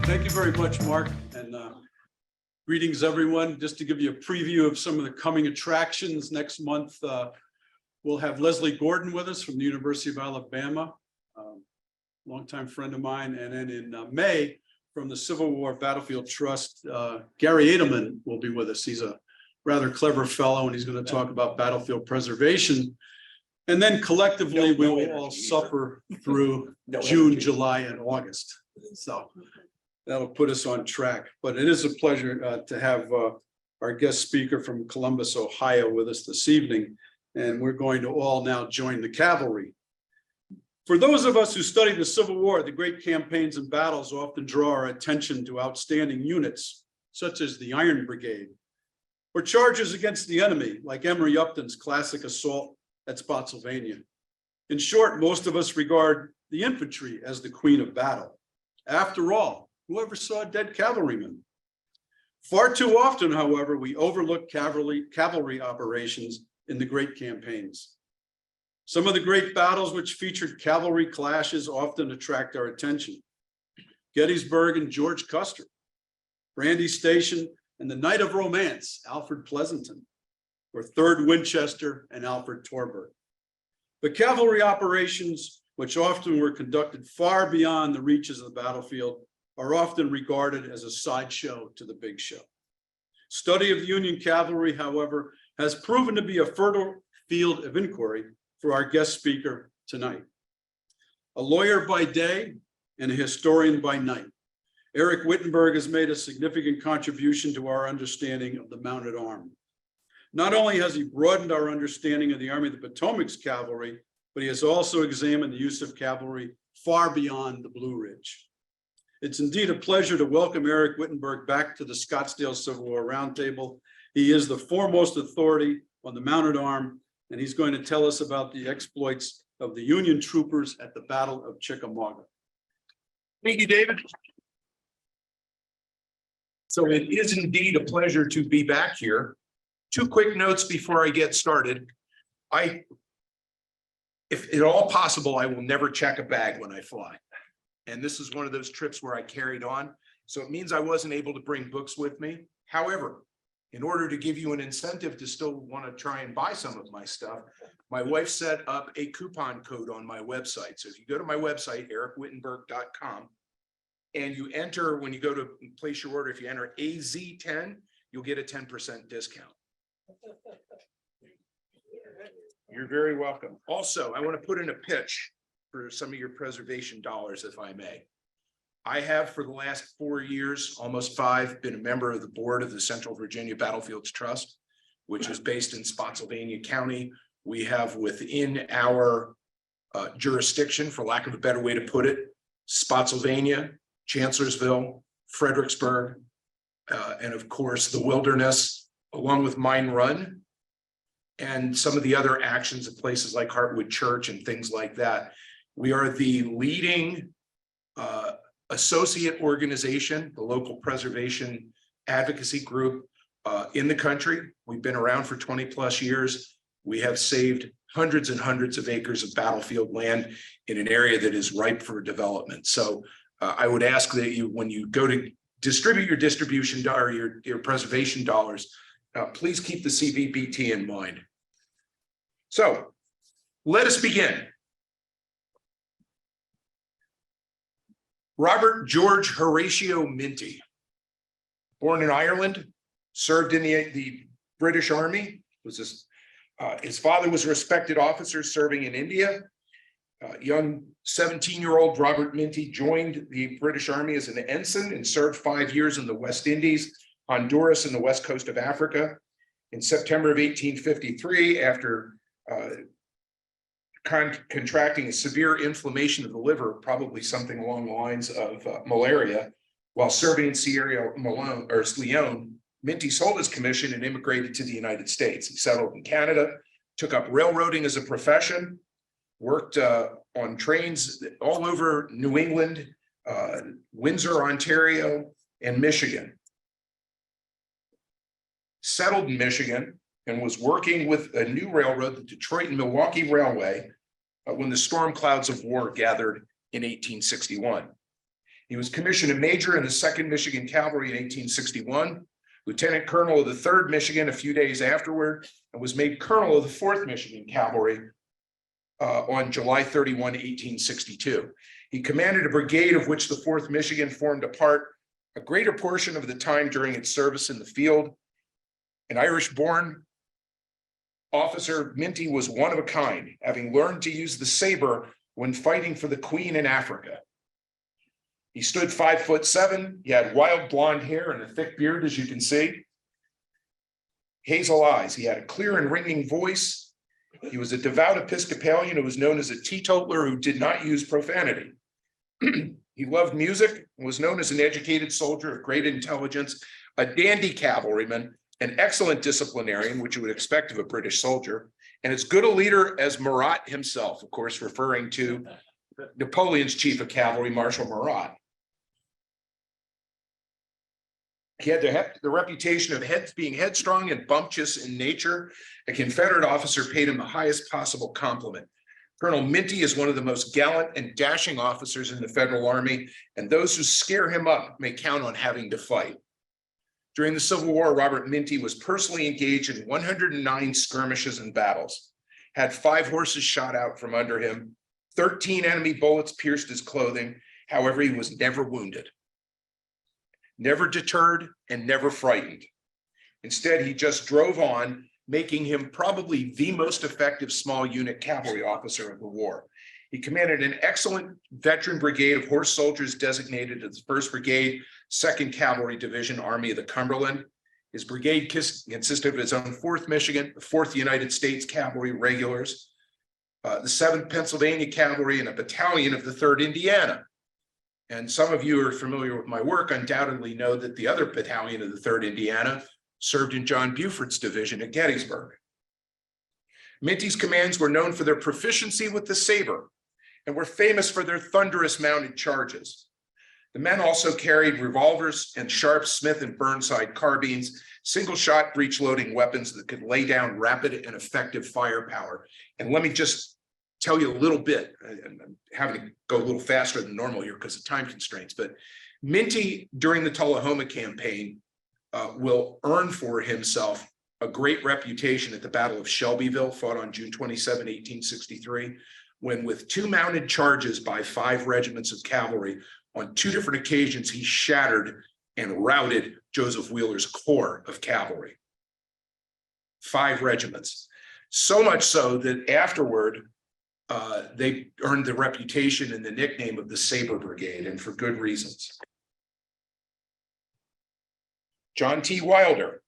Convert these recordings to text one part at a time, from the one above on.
Thank you very much, Mark, and greetings, everyone. Just to give you a preview of some of the coming attractions next month, we'll have Leslie Gordon with us from the University of Alabama, longtime friend of mine, and then in May from the Civil War Battlefield Trust, Gary Edelman will be with us. He's a rather clever fellow, and he's going to talk about battlefield preservation. And then collectively, we will all suffer through June, July, and August. So that'll put us on track. But it is a pleasure to have our guest speaker from Columbus, Ohio, with us this evening. And we're going to all now join the cavalry. For those of us who study the Civil War, the great campaigns and battles often draw our attention to outstanding units, such as the Iron Brigade, or charges against the enemy, like Emory Upton's classic assault at Spotsylvania. In short, most of us regard the infantry as the queen of battle. After all, whoever saw a dead cavalryman? Far too often, however, we overlook cavalry operations in the great campaigns. Some of the great battles which featured cavalry clashes often attract our attention. Gettysburg and George Custer, Brandy Station and the Knight of Romance, Alfred Pleasanton, or 3rd Winchester and Alfred Torberg. But cavalry operations, which often were conducted far beyond the reaches of the battlefield, are often regarded as a sideshow to the big show. Study of Union cavalry, however, has proven to be a fertile field of inquiry for our guest speaker tonight. A lawyer by day and a historian by night, Eric Wittenberg has made a significant contribution to our understanding of the mounted army. Not only has he broadened our understanding of the Army of the Potomac's cavalry, but he has also examined the use of cavalry far beyond the Blue Ridge. It's indeed a pleasure to welcome Eric Wittenberg back to the Scottsdale Civil War Roundtable. He is the foremost authority on the mounted arm, and he's going to tell us about the exploits of the Union troopers at the Battle of Chickamauga. Thank you, David. So it is indeed a pleasure to be back here. 2 quick notes before I get started. If at all possible, I will never check a bag when I fly. And this is one of those trips where I carried on. So it means I wasn't able to bring books with me. However, in order to give you an incentive to still want to try and buy some of my stuff, my wife set up a coupon code on my website. So if you go to my website, ericwittenberg.com, and you enter, when you go to place your order, if you enter AZ10, you'll get a 10% discount. You're very welcome. Also, I want to put in a pitch for some of your preservation dollars, if I may. I have, for the last 4 years, almost 5, been a member of the board of the Central Virginia Battlefields Trust, which is based in Spotsylvania County. We have within our jurisdiction, for lack of a better way to put it, Spotsylvania, Chancellorsville, Fredericksburg, and of course the Wilderness, along with Mine Run, and some of the other actions at places like Hartwood Church and things like that. We are the leading associate organization, the local preservation advocacy group in the country. We've been around for 20+ years. We have saved hundreds and hundreds of acres of battlefield land in an area that is ripe for development. So I would ask that you, when you go to distribute your distribution or your preservation dollars, please keep the CVBT in mind. So let us begin. Robert George Horatio Minty, born in Ireland, served in the British Army. His father was a respected officer serving in India. Young 17-year-old Robert Minty joined the British Army as an ensign and served 5 years in the West Indies, Honduras, and the west coast of Africa. In September of 1853, after contracting a severe inflammation of the liver, probably something along the lines of malaria, while serving in Sierra Leone, Minty sold his commission and immigrated to the United States. He settled in Canada, took up railroading as a profession, worked on trains all over New England, Windsor, Ontario, and Michigan. Settled in Michigan and was working with a new railroad, the Detroit and Milwaukee Railway, when the storm clouds of war gathered in 1861. He was commissioned a major in the 2nd Michigan Cavalry in 1861, lieutenant colonel of the 3rd Michigan a few days afterward, and was made colonel of the 4th Michigan Cavalry on July 31, 1862. He commanded a brigade of which the 4th Michigan formed a part a greater portion of the time during its service in the field. An Irish-born officer, Minty was one of a kind, having learned to use the saber when fighting for the Queen in Africa. He stood 5'7". He had wild blonde hair and a thick beard, as you can see. Hazel eyes. He had a clear and ringing voice. He was a devout Episcopalian who was known as a teetotaler who did not use profanity. He loved music and was known as an educated soldier of great intelligence, a dandy cavalryman, an excellent disciplinarian, which you would expect of a British soldier, and as good a leader as Murat himself, of course, referring to Napoleon's chief of cavalry, Marshal Murat. He had the reputation of being headstrong and bumptious in nature. A Confederate officer paid him the highest possible compliment. Colonel Minty is one of the most gallant and dashing officers in the Federal Army, and those who scare him up may count on having to fight. During the Civil War, Robert Minty was personally engaged in 109 skirmishes and battles, had 5 horses shot out from under him, 13 enemy bullets pierced his clothing. However, he was never wounded, never deterred, and never frightened. Instead, he just drove on, making him probably the most effective small unit cavalry officer of the war. He commanded an excellent veteran brigade of horse soldiers designated as the 1st Brigade, 2nd Cavalry Division, Army of the Cumberland. His brigade consisted of his own 4th Michigan, the 4th United States Cavalry Regulars, the 7th Pennsylvania Cavalry, and a battalion of the 3rd Indiana. And some of you are familiar with my work undoubtedly know that the other battalion of the 3rd Indiana served in John Buford's division at Gettysburg. Minty's commands were known for their proficiency with the saber and were famous for their thunderous mounted charges. The men also carried revolvers and sharp Smith and Burnside carbines, single-shot breech-loading weapons that could lay down rapid and effective firepower. And let me just tell you a little bit, and I'm having to go a little faster than normal here because of time constraints, but Minty, during the Tullahoma campaign, will earn for himself a great reputation at the Battle of Shelbyville, fought on June 27, 1863, when with 2 mounted charges by 5 regiments of cavalry, on 2 different occasions, he shattered and routed Joseph Wheeler's corps of cavalry. 5 regiments. So much so that afterward, they earned the reputation and the nickname of the Saber Brigade, and for good reasons. John T. Wilder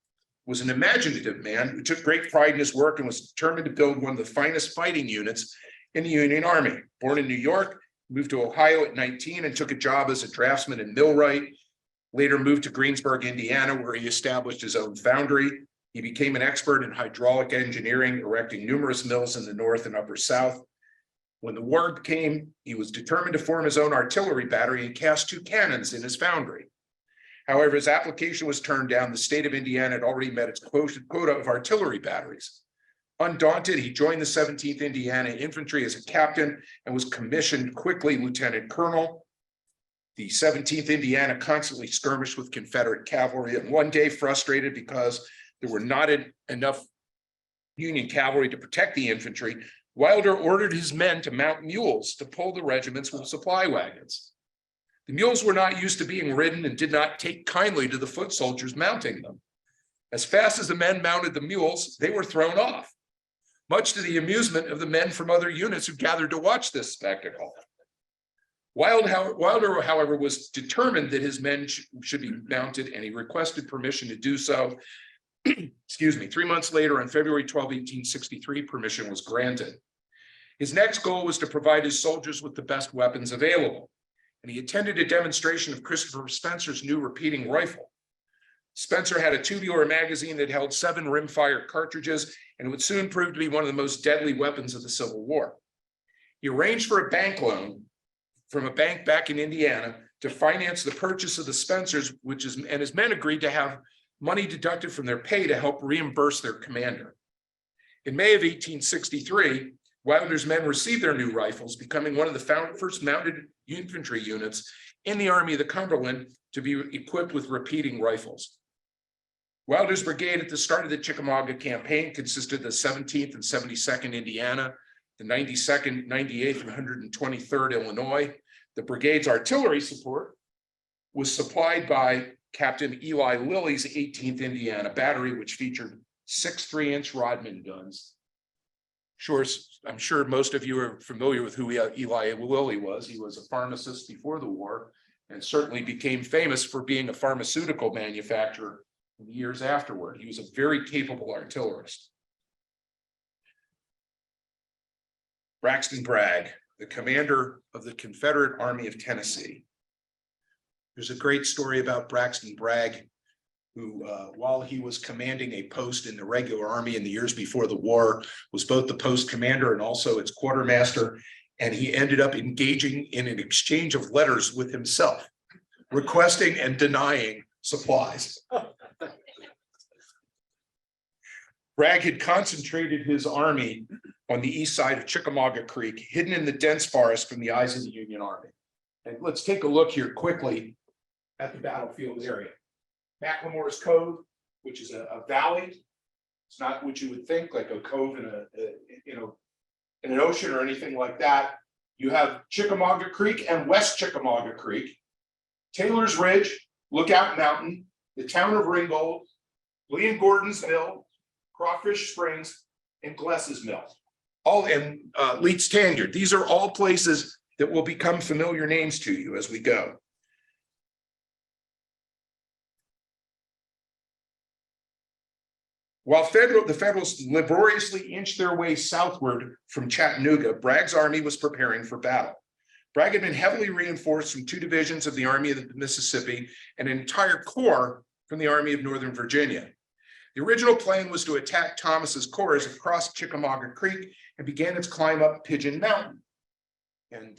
was an imaginative man who took great pride in his work and was determined to build one of the finest fighting units in the Union Army. Born in New York, moved to Ohio at 19 and took a job as a draftsman and millwright. Later moved to Greensburg, Indiana, where he established his own foundry. He became an expert in hydraulic engineering, erecting numerous mills in the North and Upper South. When the war came, he was determined to form his own artillery battery and cast 2 cannons in his foundry. However, his application was turned down. The state of Indiana had already met its quota of artillery batteries. Undaunted, he joined the 17th Indiana Infantry as a captain and was commissioned quickly lieutenant colonel. The 17th Indiana constantly skirmished with Confederate cavalry, and one day, frustrated because there were not enough Union cavalry to protect the infantry, Wilder ordered his men to mount mules to pull the regiments with supply wagons. The mules were not used to being ridden and did not take kindly to the foot soldiers mounting them. As fast as the men mounted the mules, they were thrown off, much to the amusement of the men from other units who gathered to watch this spectacle. Wilder, however, was determined that his men should be mounted, and he requested permission to do so. Excuse me, 3 months later, on February 12, 1863, permission was granted. His next goal was to provide his soldiers with the best weapons available, and he attended a demonstration of Christopher Spencer's new repeating rifle. Spencer had a tubular magazine that held 7 rimfire cartridges, and it would soon prove to be one of the most deadly weapons of the Civil War. He arranged for a bank loan from a bank back in Indiana to finance the purchase of the Spencers, and his men agreed to have money deducted from their pay to help reimburse their commander. In May of 1863, Wilder's men received their new rifles, becoming one of the first mounted infantry units in the Army of the Cumberland to be equipped with repeating rifles. Wilder's brigade at the start of the Chickamauga campaign consisted of the 17th and 72nd Indiana, the 92nd, 98th, and 123rd Illinois. The brigade's artillery support was supplied by Captain Eli Lilly's 18th Indiana Battery, which featured 6 3-inch Rodman guns. Sure, I'm sure most of you are familiar with who Eli Lilly was. He was a pharmacist before the war and certainly became famous for being a pharmaceutical manufacturer in the years afterward. He was a very capable artillerist. Braxton Bragg, the commander of the Confederate Army of Tennessee. There's a great story about Braxton Bragg, who, while he was commanding a post in the regular army in the years before the war, was both the post commander and also its quartermaster. And he ended up engaging in an exchange of letters with himself, requesting and denying supplies. Bragg had concentrated his army on the east side of Chickamauga Creek, hidden in the dense forest from the eyes of the Union Army. And let's take a look here quickly at the battlefield area. McLemore's Cove, which is a valley. It's not what you would think, like a cove in an ocean or anything like that. You have Chickamauga Creek and West Chickamauga Creek, Taylor's Ridge, Lookout Mountain, the town of Ringgold, Lee and Gordon's Mill, Crawfish Springs, and Gless's Mill. All in Leeds Tanyard. These are all places that will become familiar names to you as we go. While the Federals laboriously inched their way southward from Chattanooga, Bragg's army was preparing for battle. Bragg had been heavily reinforced from 2 divisions of the Army of the Mississippi and an entire corps from the Army of Northern Virginia. The original plan was to attack Thomas's corps as it crossed Chickamauga Creek and began its climb up Pigeon Mountain. And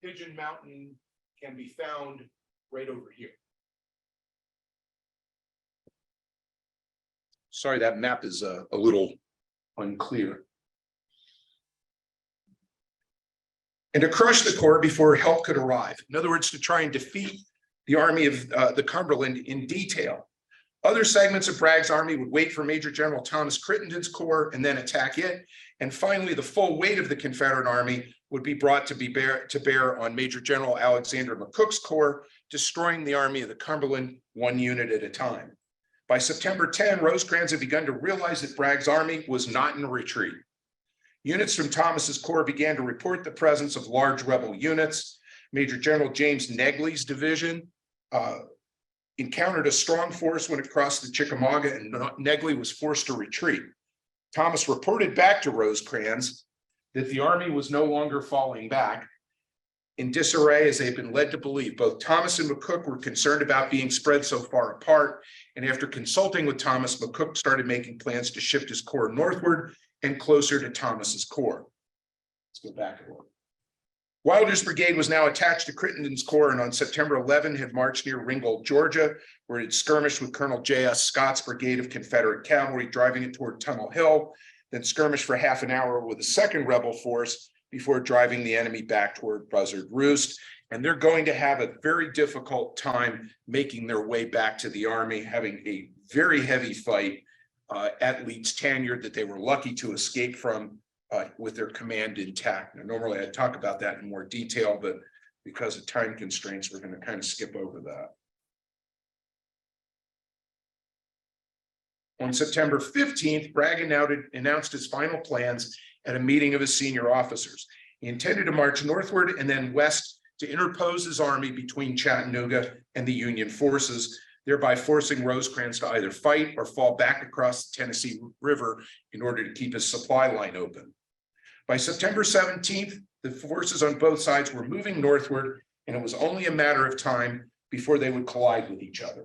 Pigeon Mountain can be found right over here. Sorry, that map is a little unclear. And to crush the corps before help could arrive. In other words, to try and defeat the Army of the Cumberland in detail. Other segments of Bragg's army would wait for Major General Thomas Crittenden's corps and then attack it. And finally, the full weight of the Confederate army would be brought to bear on Major General Alexander McCook's corps, destroying the Army of the Cumberland 1 unit at a time. By September 10, Rosecrans had begun to realize that Bragg's army was not in retreat. Units from Thomas's corps began to report the presence of large rebel units. Major General James Negley's division encountered a strong force when it crossed the Chickamauga, and Negley was forced to retreat. Thomas reported back to Rosecrans that the army was no longer falling back in disarray as they've been led to believe. Both Thomas and McCook were concerned about being spread so far apart, and after consulting with Thomas, McCook started making plans to shift his corps northward and closer to Thomas's corps. Let's go back a little. Wilder's brigade was now attached to Crittenden's corps, and on September 11 had marched near Ringgold, Georgia, where it skirmished with Colonel J.S. Scott's brigade of Confederate cavalry, driving it toward Tunnel Hill, then skirmished for half an hour with a second rebel force before driving the enemy back toward Buzzard Roost. And they're going to have a very difficult time making their way back to the army, having a very heavy fight at Leeds Tanyard that they were lucky to escape from with their command intact. Now, normally I'd talk about that in more detail, but because of time constraints, we're going to kind of skip over that. On September 15th, Bragg announced his final plans at a meeting of his senior officers. He intended to march northward and then west to interpose his army between Chattanooga and the Union forces, thereby forcing Rosecrans to either fight or fall back across the Tennessee River in order to keep his supply line open. By September 17th, the forces on both sides were moving northward, and it was only a matter of time before they would collide with each other.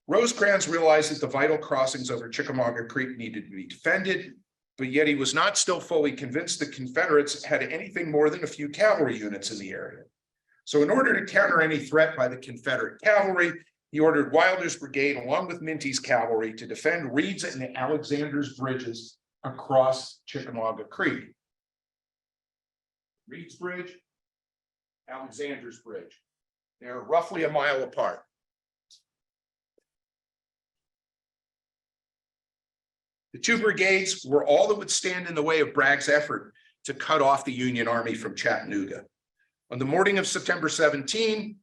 Rosecrans realized that the vital crossings over Chickamauga Creek needed to be defended, but yet he was not still fully convinced the Confederates had anything more than a few cavalry units in the area. So in order to counter any threat by the Confederate cavalry, he ordered Wilder's brigade, along with Minty's cavalry, to defend Reed's and Alexander's bridges across Chickamauga Creek. Reed's Bridge, Alexander's Bridge. They're roughly a mile apart. The two brigades were all that would stand in the way of Bragg's effort to cut off the Union Army from Chattanooga. On the morning of September 17,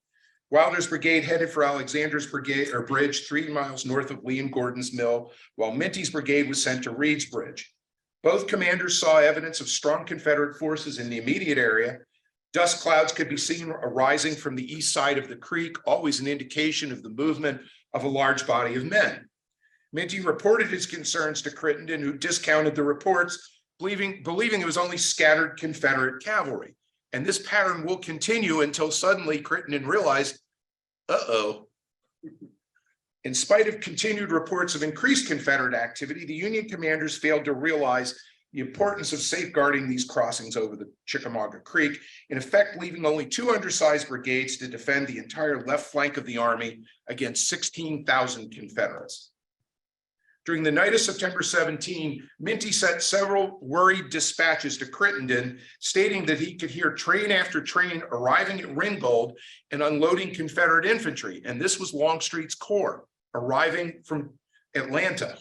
Wilder's brigade headed for Alexander's bridge 3 miles north of Lee and Gordon's Mill, while Minty's brigade was sent to Reed's Bridge. Both commanders saw evidence of strong Confederate forces in the immediate area. Dust clouds could be seen arising from the east side of the creek, always an indication of the movement of a large body of men. Minty reported his concerns to Crittenden, who discounted the reports, believing it was only scattered Confederate cavalry. And this pattern will continue until suddenly Crittenden realized, uh-oh. In spite of continued reports of increased Confederate activity, the Union commanders failed to realize the importance of safeguarding these crossings over the Chickamauga Creek, in effect leaving only 2 undersized brigades to defend the entire left flank of the army against 16,000 Confederates. During the night of September 17, Minty sent several worried dispatches to Crittenden, stating that he could hear train after train arriving at Ringgold and unloading Confederate infantry. And this was Longstreet's corps arriving from Atlanta.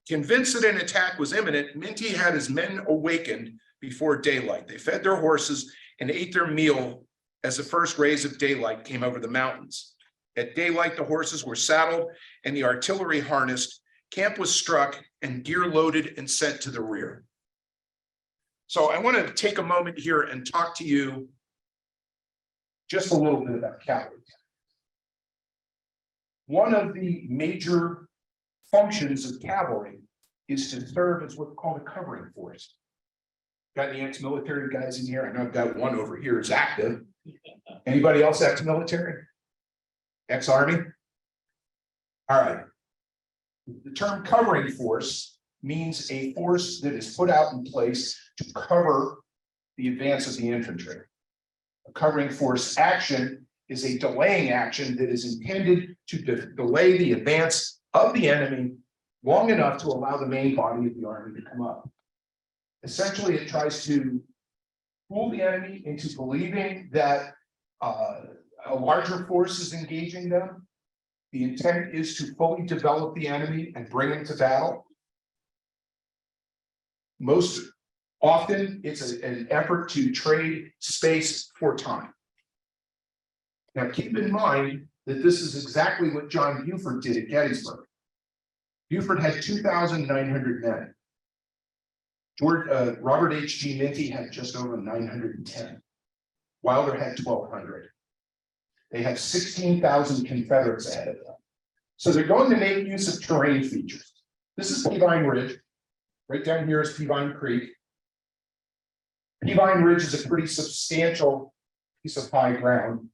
Convinced that an attack was imminent, Minty had his men awakened before daylight. They fed their horses and ate their meal as the first rays of daylight came over the mountains. At daylight, the horses were saddled and the artillery harnessed. Camp was struck and gear loaded and sent to the rear. So I want to take a moment here and talk to you just a little bit about cavalry. One of the major functions of cavalry is to serve as what's called a covering force. Got any ex-military guys in here? I know I've got one over here is active. Anybody else ex-military? Ex-Army? All right. The term covering force means a force that is put out in place to cover the advance of the infantry. A covering force action is a delaying action that is intended to delay the advance of the enemy long enough to allow the main body of the army to come up. Essentially, it tries to fool the enemy into believing that a larger force is engaging them. The intent is to fully develop the enemy and bring him to battle. Most often, it's an effort to trade space for time. Now, keep in mind that this is exactly what John Buford did at Gettysburg. Buford had 2,900 men. Robert H.G. Minty had just over 910. Wilder had 1,200. They have 16,000 Confederates ahead of them. So they're going to make use of terrain features. This is Peavine Ridge. Right down here is Peavine Creek. Peavine Ridge is a pretty substantial piece of high ground.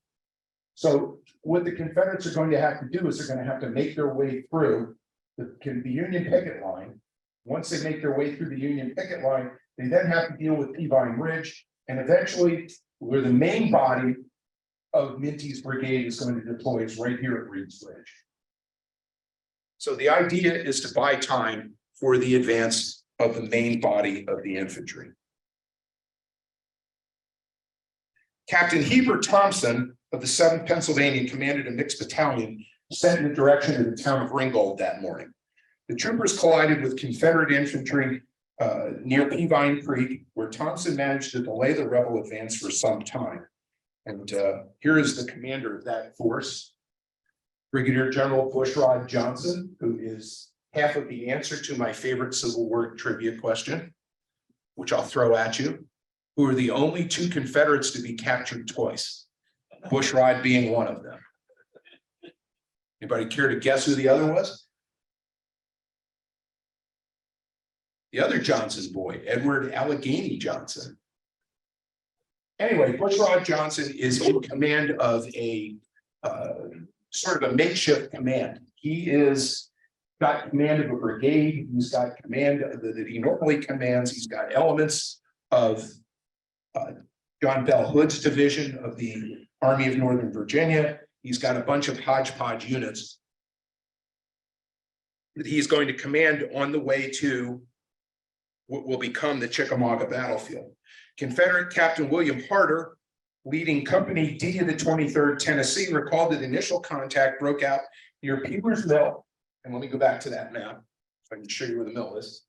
So what the Confederates are going to have to do is they're going to have to make their way through the Union picket line. Once they make their way through the Union picket line, they then have to deal with Peavine Ridge, and eventually where the main body of Minty's brigade is going to deploy is right here at Reed's Bridge. So the idea is to buy time for the advance of the main body of the infantry. Captain Heber Thompson of the 7th Pennsylvania commanded a mixed battalion sent in the direction of the town of Ringgold that morning. The troopers collided with Confederate infantry near Peavine Creek, where Thompson managed to delay the rebel advance for some time. And here is the commander of that force, Brigadier General Bushrod Johnson, who is half of the answer to my favorite Civil War trivia question, which I'll throw at you. Who are the only 2 Confederates to be captured twice? Bushrod being one of them. Anybody care to guess who the other was? The other Johnson boy, Edward Allegheny Johnson. Anyway, Bushrod Johnson is in command of a sort of a makeshift command. He is got command of a brigade. He's got command that he normally commands. He's got elements of John Bell Hood's division of the Army of Northern Virginia. He's got a bunch of hodgepodge units that he's going to command on the way to what will become the Chickamauga battlefield. Confederate Captain William Harder, leading Company D of the 23rd Tennessee, recalled that initial contact broke out near Peeler's Mill. And let me go back to that map, so I can show you where the mill is.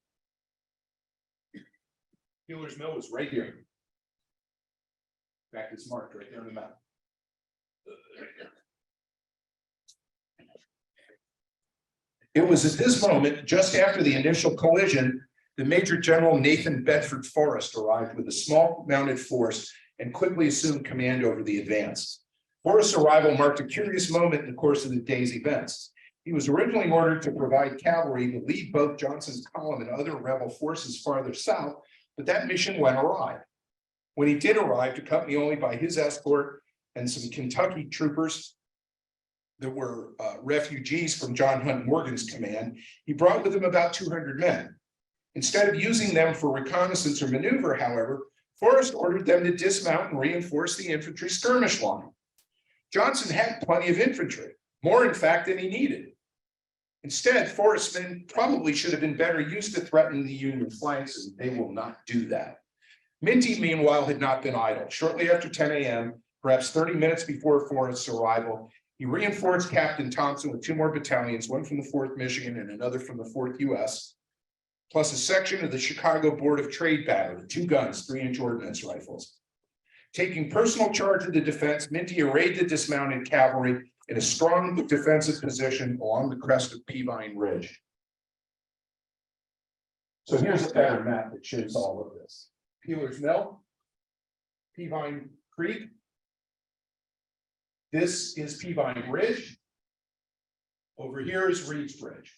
Peeler's Mill is right here. In fact, it's marked right there on the map. It was at this moment, just after the initial collision, that Major General Nathan Bedford Forrest arrived with a small mounted force and quickly assumed command over the advance. Forrest's arrival marked a curious moment in the course of the day's events. He was originally ordered to provide cavalry to lead both Johnson's column and other rebel forces farther south, but that mission went awry. When he did arrive, accompanied only by his escort and some Kentucky troopers that were refugees from John Hunt Morgan's command, he brought with him about 200 men. Instead of using them for reconnaissance or maneuver, however, Forrest ordered them to dismount and reinforce the infantry skirmish line. Johnson had plenty of infantry, more in fact than he needed. Instead, Forrest's men probably should have been better used to threatening the Union flanks, and they will not do that. Minty, meanwhile, had not been idle. Shortly after 10 a.m., perhaps 30 minutes before Forrest's arrival, he reinforced Captain Thompson with 2 more battalions, one from the 4th Michigan and another from the 4th U.S., plus a section of the Chicago Board of Trade Battery, 2 guns, 3-inch ordnance rifles. Taking personal charge of the defense, Minty arrayed the dismounted cavalry in a strong defensive position along the crest of Peavine Ridge. So here's a better map that shows all of this. Peeler's Mill, Peavine Creek. This is Peavine Ridge. Over here is Reed's Bridge.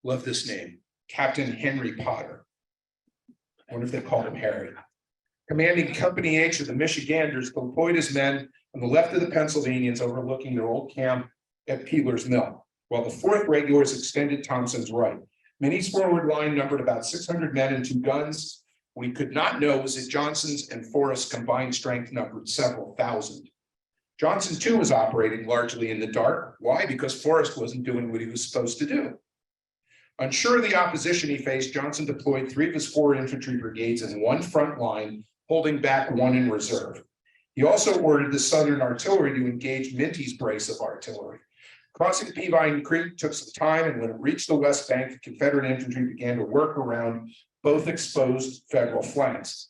Love this name, Captain Henry Potter. I wonder if they called him Harry. Commanding Company H of the Michiganders, deployed his men on the left of the Pennsylvanians overlooking their old camp at Peeler's Mill, while the 4th Regulars extended Thompson's right. Minnie's forward line numbered about 600 men and 2 guns. We could not know was that Johnson's and Forrest's combined strength numbered several thousand. Johnson too was operating largely in the dark. Why? Because Forrest wasn't doing what he was supposed to do. Unsure of the opposition he faced, Johnson deployed 3 of his 4 infantry brigades in one front line, holding back 1 in reserve. He also ordered the Southern artillery to engage Minty's brace of artillery. Crossing Peavine Creek took some time, and when it reached the west bank, the Confederate infantry began to work around both exposed Federal flanks.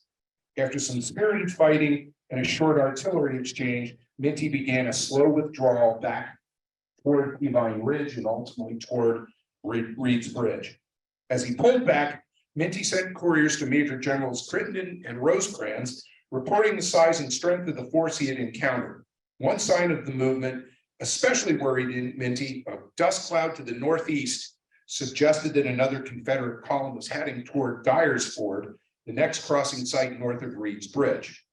After some spirited fighting and a short artillery exchange, Minty began a slow withdrawal back toward Peavine Ridge and ultimately toward Reed's Bridge. As he pulled back, Minty sent couriers to Major Generals Crittenden and Rosecrans, reporting the size and strength of the force he had encountered. One sign of the movement, especially worried in Minty, a dust cloud to the northeast suggested that another Confederate column was heading toward Dyer's Ford, the next crossing site north of Reed's Bridge.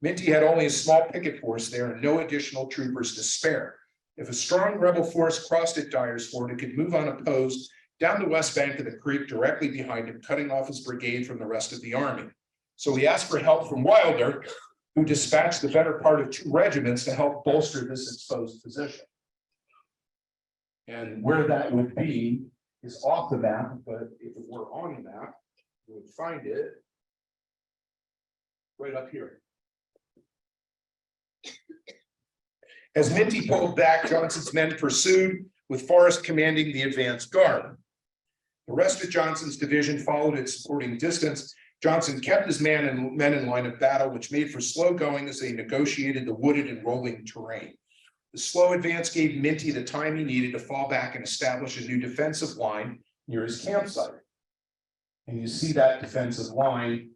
Minty had only a small picket force there and no additional troopers to spare. If a strong rebel force crossed at Dyer's Ford, it could move unopposed down the west bank of the creek directly behind him, cutting off his brigade from the rest of the army. So he asked for help from Wilder, who dispatched the better part of 2 regiments to help bolster this exposed position. And where that would be is off the map, but if it were on the map, you would find it right up here. As Minty pulled back, Johnson's men pursued, with Forrest commanding the advance guard. The rest of Johnson's division followed at supporting distance. Johnson kept his men in line of battle, which made for slow going as they negotiated the wooded and rolling terrain. The slow advance gave Minty the time he needed to fall back and establish a new defensive line near his campsite. And you see that defensive line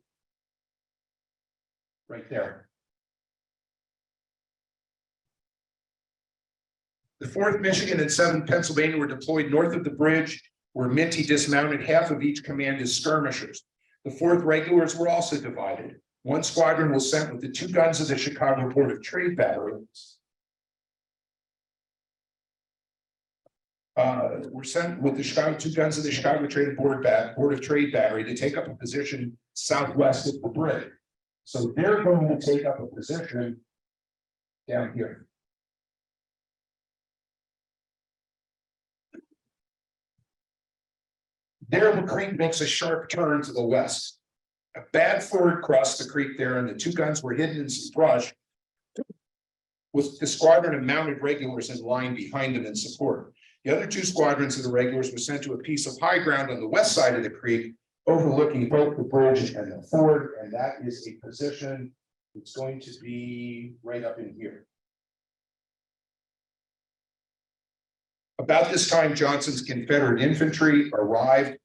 right there. The 4th Michigan and 7th Pennsylvania were deployed north of the bridge, where Minty dismounted half of each command as skirmishers. The 4th Regulars were also divided. One squadron was sent with the 2 guns of the Chicago Board of Trade Battery. Were sent with the 2 guns of the Chicago Board of Trade Battery to take up a position southwest of the bridge. So they're going to take up a position down here. There, the creek makes a sharp turn to the west. A bad ford crossed the creek there, and the two guns were hidden in some brush, with the squadron of mounted regulars in line behind them in support. The other two squadrons of the regulars were sent to a piece of high ground on the west side of the creek, overlooking both the bridge and the ford, and that is a position that's going to be right up in here. About this time, Johnson's Confederate infantry arrived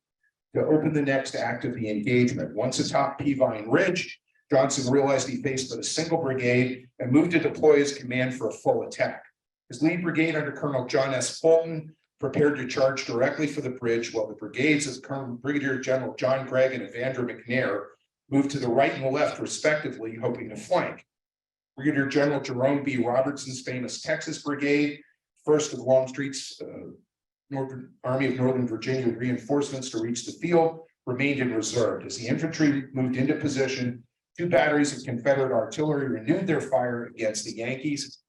to open the next act of the engagement. Once atop Peavine Ridge, Johnson realized he faced but a single brigade and moved to deploy his command for a full attack. His lead brigade under Colonel John S. Fulton prepared to charge directly for the bridge, while the brigades of Brigadier General John Gregg and Evander McNair moved to the right and the left, respectively, hoping to flank. Brigadier General Jerome B. Robertson's famous Texas Brigade, first of Longstreet's Army of Northern Virginia reinforcements to reach the field, remained in reserve. As the infantry moved into position, two batteries of Confederate artillery renewed their fire against the Yankees.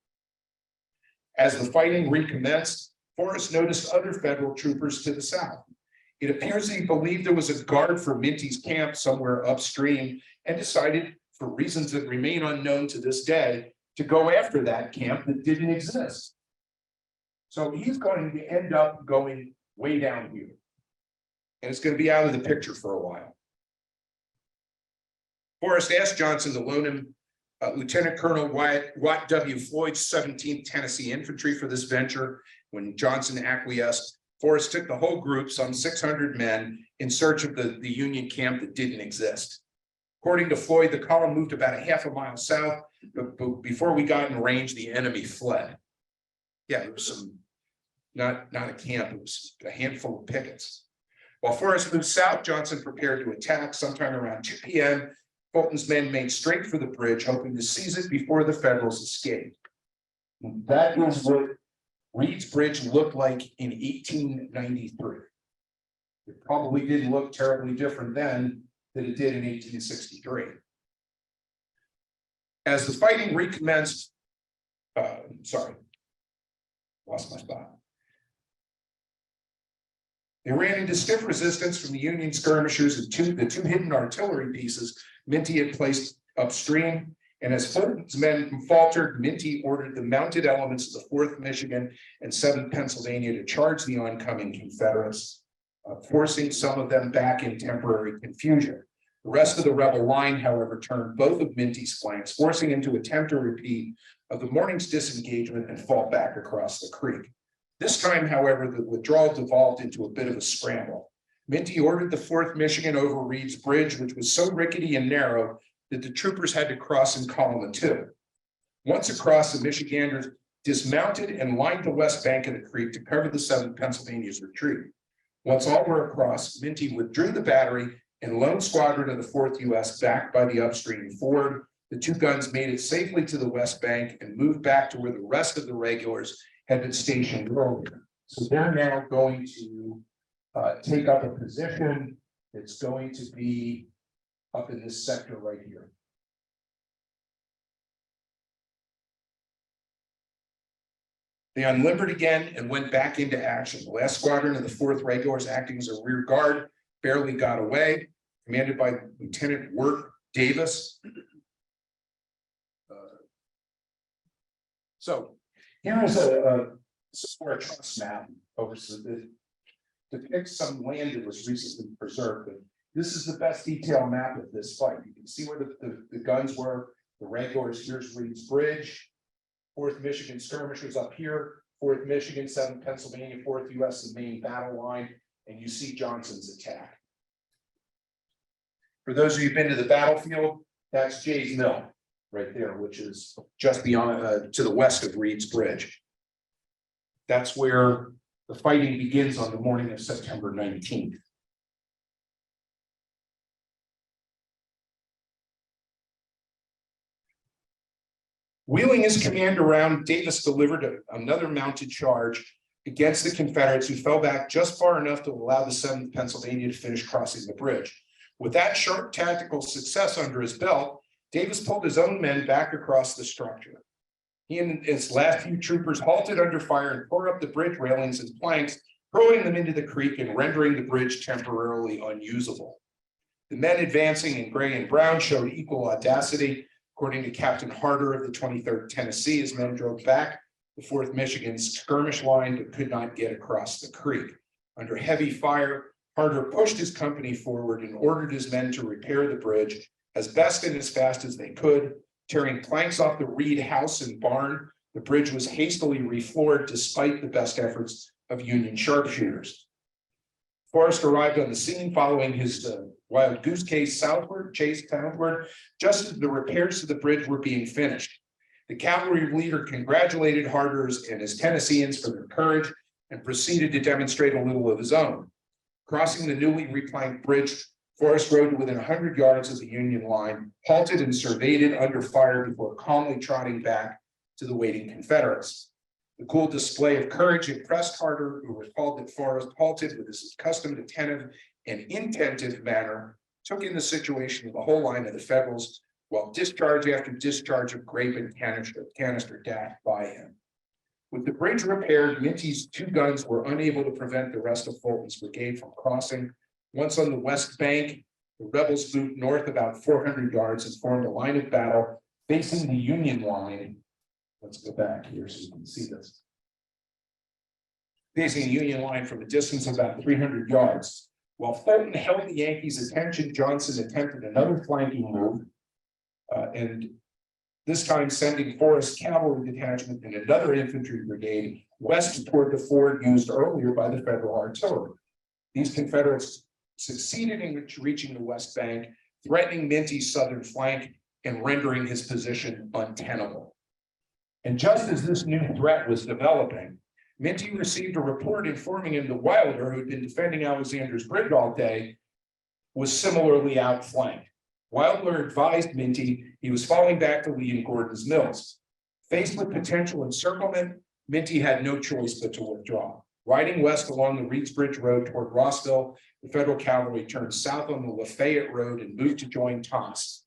As the fighting recommenced, Forrest noticed other Federal troopers to the south. It appears that he believed there was a guard for Minty's camp somewhere upstream and decided, for reasons that remain unknown to this day, to go after that camp that didn't exist. So he's going to end up going way down here. And it's going to be out of the picture for a while. Forrest asked Johnson to loan him Lieutenant Colonel Watt W. Floyd's 17th Tennessee Infantry for this venture. When Johnson acquiesced, Forrest took the whole group, some 600 men, in search of the Union camp that didn't exist. According to Floyd, the column moved about a half a mile south, but before we got in range, the enemy fled. Yeah, it was some, not a camp, it was a handful of pickets. While Forrest moved south, Johnson prepared to attack. Sometime around 2 p.m., Fulton's men made straight for the bridge, hoping to seize it before the Federals escaped. That is what Reed's Bridge looked like in 1893. It probably didn't look terribly different then than it did in 1863. As the fighting recommenced, lost my spot. They ran into stiff resistance from the Union skirmishers and the two hidden artillery pieces Minty had placed upstream. And as Fulton's men faltered, Minty ordered the mounted elements of the 4th Michigan and 7th Pennsylvania to charge the oncoming Confederates, forcing some of them back in temporary confusion. The rest of the rebel line, however, turned both of Minty's flanks, forcing him to attempt a repeat of the morning's disengagement and fall back across the creek. This time, however, the withdrawal devolved into a bit of a scramble. Minty ordered the 4th Michigan over Reed's Bridge, which was so rickety and narrow that the troopers had to cross in column of 2. Once across, the Michiganders dismounted and lined the west bank of the creek to cover the 7th Pennsylvania's retreat. Once all were across, Minty withdrew the battery and lone squadron of the 4th U.S. backed by the upstream ford. The two guns made it safely to the west bank and moved back to where the rest of the regulars had been stationed earlier. So they're now going to take up a position that's going to be up in this sector right here. They unlimbered again and went back into action. The last squadron of the 4th Regulars, acting as a rear guard, barely got away, commanded by Lieutenant Wirt Davis. So here is a square trust map over that depicts some land that was recently preserved. But this is the best detailed map of this fight. You can see where the guns were. The regulars, here's Reed's Bridge, 4th Michigan skirmishers up here, 4th Michigan, 7th Pennsylvania, 4th U.S. the main battle line, and you see Johnson's attack. For those of you who've been to the battlefield, that's Jay's Mill right there, which is just beyond to the west of Reed's Bridge. That's where the fighting begins on the morning of September 19th. Wheeling his command around, Davis delivered another mounted charge against the Confederates, who fell back just far enough to allow the 7th Pennsylvania to finish crossing the bridge. With that sharp tactical success under his belt, Davis pulled his own men back across the structure. He and his last few troopers halted under fire and tore up the bridge railings and planks, hurling them into the creek and rendering the bridge temporarily unusable. The men advancing in gray and brown showed equal audacity, according to Captain Harder of the 23rd Tennessee, as men drove back the 4th Michigan's skirmish line but could not get across the creek. Under heavy fire, Harder pushed his company forward and ordered his men to repair the bridge as best and as fast as they could. Tearing planks off the reed house and barn, the bridge was hastily refloored despite the best efforts of Union sharpshooters. Forrest arrived on the scene following his wild goose chase southward, just as the repairs to the bridge were being finished. The cavalry leader congratulated Harder's and his Tennesseans for their courage and proceeded to demonstrate a little of his own. Crossing the newly replanked bridge, Forrest rode to within 100 yards of the Union line, halted and surveyed it under fire before calmly trotting back to the waiting Confederates. The cool display of courage impressed Harder, who recalled that Forrest halted with his accustomed attentive and intentive manner, took in the situation of the whole line of the Federals, while discharge after discharge of grape and canister dashed by him. With the bridge repaired, Minty's 2 guns were unable to prevent the rest of Fulton's brigade from crossing. Once on the west bank, the rebels moved north about 400 yards and formed a line of battle facing the Union line. Let's go back here so you can see this. Facing the Union line from a distance of about 300 yards. While Fulton held the Yankees' attention, Johnson attempted another flanking move, and this time sending Forrest's cavalry detachment and another infantry brigade west toward the ford used earlier by the Federal artillery. These Confederates succeeded in reaching the west bank, threatening Minty's southern flank and rendering his position untenable. And just as this new threat was developing, Minty received a report informing him that Wilder, who had been defending Alexander's Bridge all day, was similarly outflanked. Wilder advised Minty he was falling back to Lee and Gordon's Mills. Faced with potential encirclement, Minty had no choice but to withdraw. Riding west along the Reeds Bridge Road toward Rossville, the Federal cavalry turned south on the Lafayette Road and moved to join Thomas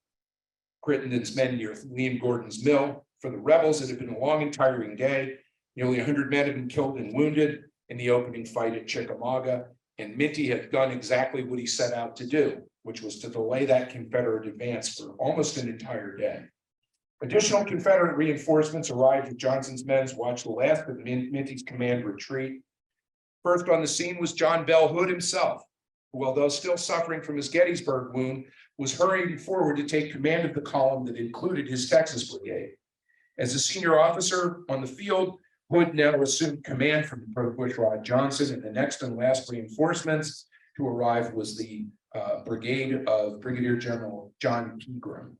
Crittenden's men near Lee and Gordon's Mill. For the rebels, it had been a long and tiring day. Nearly 100 men had been killed and wounded in the opening fight at Chickamauga, and Minty had done exactly what he set out to do, which was to delay that Confederate advance for almost an entire day. Additional Confederate reinforcements arrived with Johnson's men watched the last of Minty's command retreat. First on the scene was John Bell Hood himself, who, although still suffering from his Gettysburg wound, was hurrying forward to take command of the column that included his Texas Brigade. As a senior officer on the field, Hood now assumed command from Bushrod Johnson, and the next and last reinforcements to arrive was the brigade of Brigadier General John Pegram.